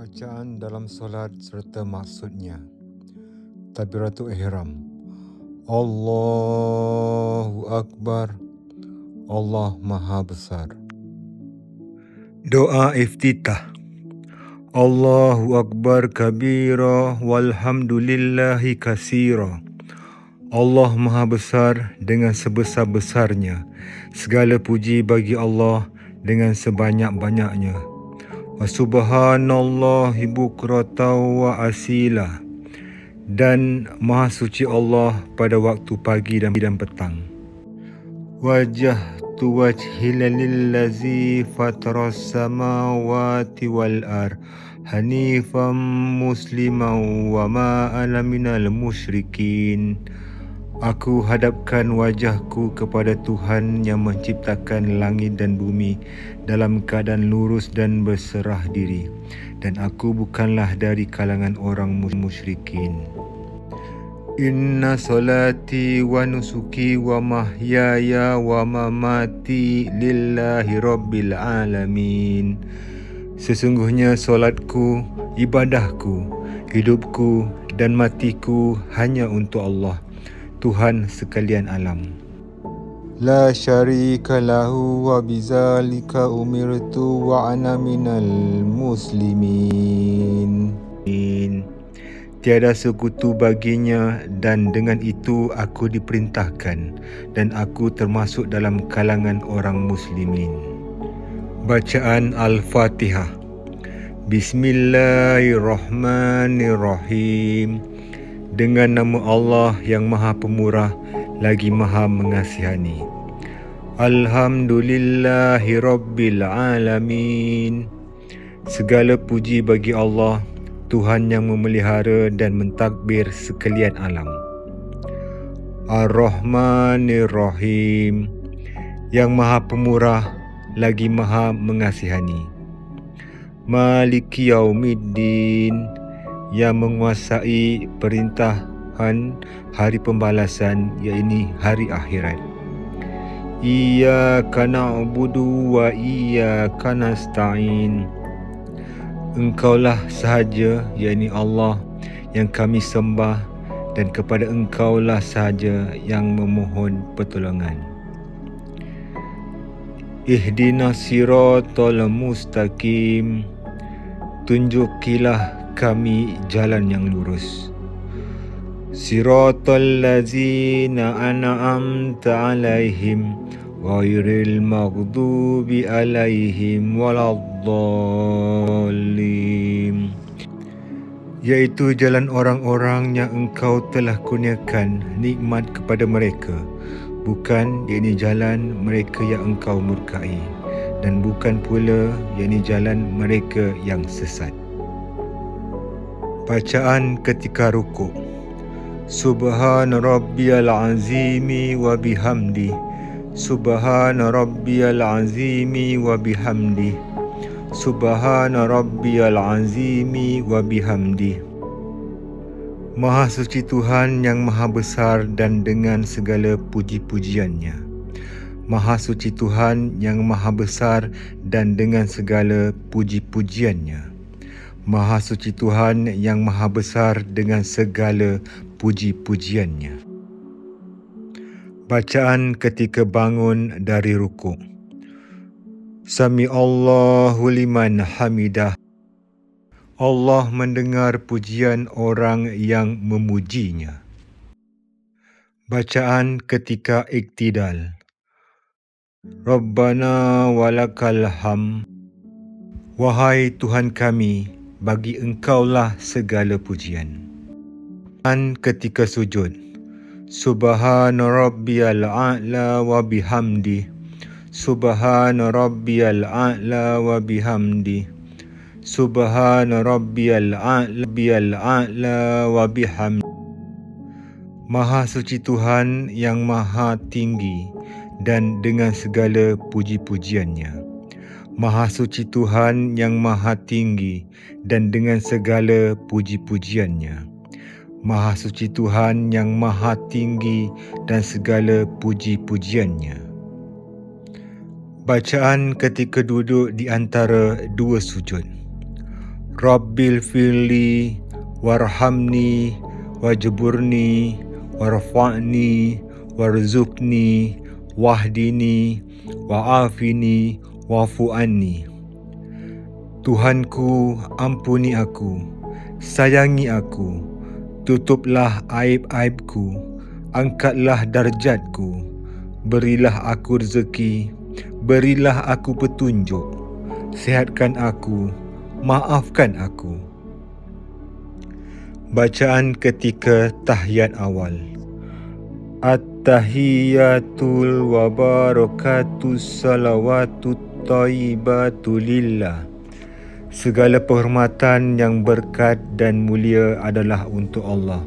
Bacaan dalam solat serta maksudnya. Takbiratul ihram. Allahu Akbar. Allah Maha Besar. Doa iftitah. Allahu Akbar kabira walhamdulillahi kasira. Allah Maha Besar dengan sebesar-besarnya. Segala puji bagi Allah dengan sebanyak-banyaknya. Wa subhanallahi bukratan wa asila. Dan Maha Suci Allah pada waktu pagi dan petang. Wajjahtu wajhiya lillazi fataras samawati wal ard hanifan musliman wa ma ana minal musyrikin. Aku hadapkan wajahku kepada Tuhan yang menciptakan langit dan bumi dalam keadaan lurus dan berserah diri, dan aku bukanlah dari kalangan orang musyrikin. Inna salati wa nusuki wa mahyaya wa mamati lillahi rabbil alamin. Sesungguhnya solatku, ibadahku, hidupku dan matiku hanya untuk Allah, Tuhan sekalian alam. La syarika lahu wa bizalika umirtu wa ana minal muslimin. Tiada sekutu baginya dan dengan itu aku diperintahkan dan aku termasuk dalam kalangan orang muslimin. Bacaan Al-Fatihah. Bismillahirrahmanirrahim. Dengan nama Allah yang Maha Pemurah lagi Maha Mengasihani. Alhamdulillahi Rabbil Alamin. Segala puji bagi Allah, Tuhan yang memelihara dan mentadbir sekalian alam. Ar-Rahmanir-Rahim. Yang Maha Pemurah lagi Maha Mengasihani. Maliki Yaumiddin. Yang menguasai perintahan hari pembalasan, iaitu hari akhirat. Iyyaka na'budu wa iyyaka nasta'in. Engkaulah sahaja, iaitu Allah, yang kami sembah dan kepada Engkaulah sahaja yang memohon pertolongan. Ihdinas siratal mustaqim. Tunjukilah kami jalan yang lurus. Siratal ladzina an'amta alaihim ghairil maghdubi alaihim waladdallin. Iaitu jalan orang-orang yang Engkau telah kurniakan nikmat kepada mereka, bukan iaitu jalan mereka yang Engkau murkai, dan bukan pula iaitu jalan mereka yang sesat. Bacaan ketika rukuk. Subhana rabbiyal azimi wa bihamdi. Subhana rabbiyal azimi wa bihamdi. Subhana rabbiyal azimi wa bihamdi. Maha suci Tuhan yang maha besar dan dengan segala puji-pujiannya. Maha suci Tuhan yang maha besar dan dengan segala puji-pujiannya. Maha suci Tuhan yang maha besar dengan segala puji-pujiannya. Bacaan ketika bangun dari rukuk. Sami Allahu liman hamidah. Allah mendengar pujian orang yang memujinya. Bacaan ketika iktidal. Rabbana walakal hamd. Wahai Tuhan kami, bagi Engkaulah segala pujian. Dan ketika sujud. Subhana rabbiyal a'la wa bihamdi. Subhana rabbiyal a'la wa bihamdi. Subhana rabbiyal a'la wa bihamdi. Maha suci Tuhan yang maha tinggi dan dengan segala puji-pujiannya. Maha suci Tuhan yang maha tinggi dan dengan segala puji-pujiannya. Maha suci Tuhan yang maha tinggi dan segala puji-pujiannya. Bacaan ketika duduk di antara dua sujud. Rabbil firli warhamni wajburni warfa'ni warzuqni wahdini wa'afini wa'fu anni. Tuhanku, ampuni aku, sayangi aku, tutuplah aib-aibku, angkatlah darjatku, berilah aku rezeki, berilah aku petunjuk, sihatkan aku, maafkan aku. Bacaan ketika tahiyat awal. At-tahiyatul wa barakatus salawatut thayyibatu lillah. Segala penghormatan yang berkat dan mulia adalah untuk Allah.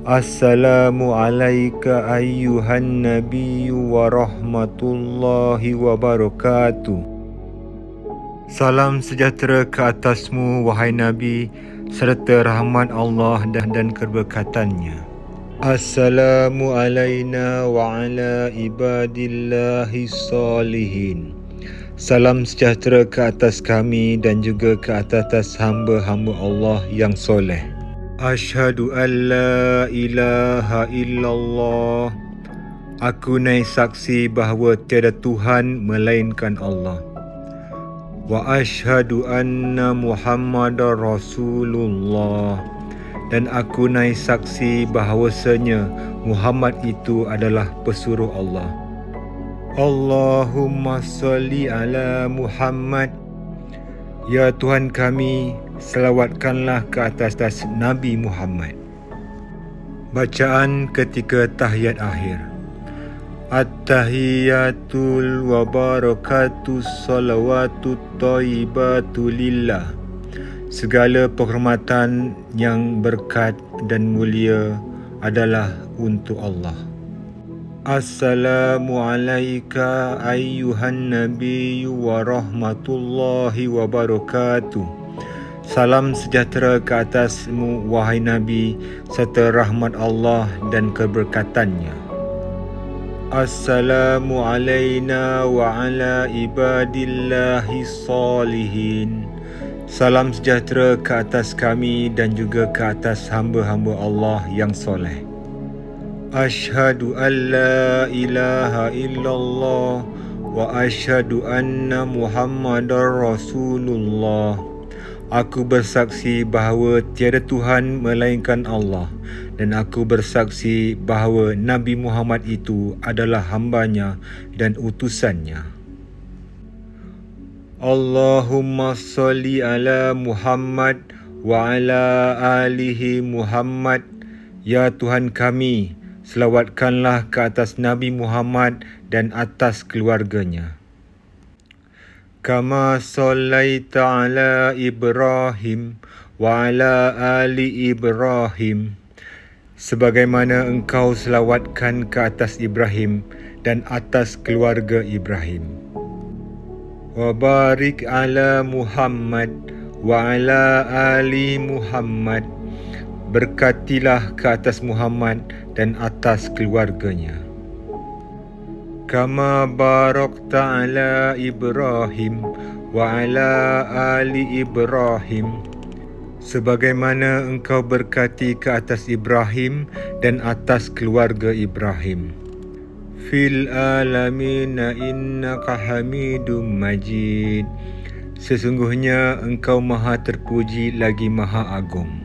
Assalamu alayka ayyuhan nabiyyu wa rahmatullahi wa barakatuh. Salam sejahtera ke atasmu wahai Nabi, serta rahmat Allah dan keberkatannya. Assalamu alayna wa ala ibadillahi salihin. Salam sejahtera ke atas kami dan juga ke atas hamba-hamba Allah yang soleh. Asyhadu an la ilaha illallah. Aku naik saksi bahawa tiada Tuhan melainkan Allah. Wa asyhadu anna Muhammadar Rasulullah. Dan aku naik saksi bahawasanya Muhammad itu adalah pesuruh Allah. Allahumma salli ala Muhammad. Ya Tuhan kami, selawatkanlah ke atas Nabi Muhammad. Bacaan ketika tahiyat akhir. At-tahiyatul wa barakatus salawatut thayyibatu lillah. Segala penghormatan yang berkat dan mulia adalah untuk Allah. Assalamu alayka ayyuhan nabiyyu wa rahmatullahi wa barakatuh. Salam sejahtera ke atasmu wahai Nabi, serta rahmat Allah dan keberkatannya. Assalamu alayna wa ala ibadillahi salihin. Salam sejahtera ke atas kami dan juga ke atas hamba-hamba Allah yang soleh. Asyhadu an la ilaha illallah wa asyhadu anna Muhammadar Rasulullah. Aku bersaksi bahawa tiada Tuhan melainkan Allah, dan aku bersaksi bahawa Nabi Muhammad itu adalah hambanya dan utusannya. Allahumma salli ala Muhammad wa ala alihi Muhammad. Ya Tuhan kami, selawatkanlah ke atas Nabi Muhammad dan atas keluarganya. Kama sallaita ala Ibrahim wa ala ali Ibrahim. Sebagaimana engkau selawatkan ke atas Ibrahim dan atas keluarga Ibrahim. Wa barik ala Muhammad wa ala ali Muhammad. Berkatilah ke atas Muhammad dan atas keluarganya. Kama barakta ala Ibrahim wa ala ali Ibrahim. Sebagaimana engkau berkati ke atas Ibrahim dan atas keluarga Ibrahim. Fil alamina innaka hamidum majid. Sesungguhnya engkau maha terpuji lagi maha agung.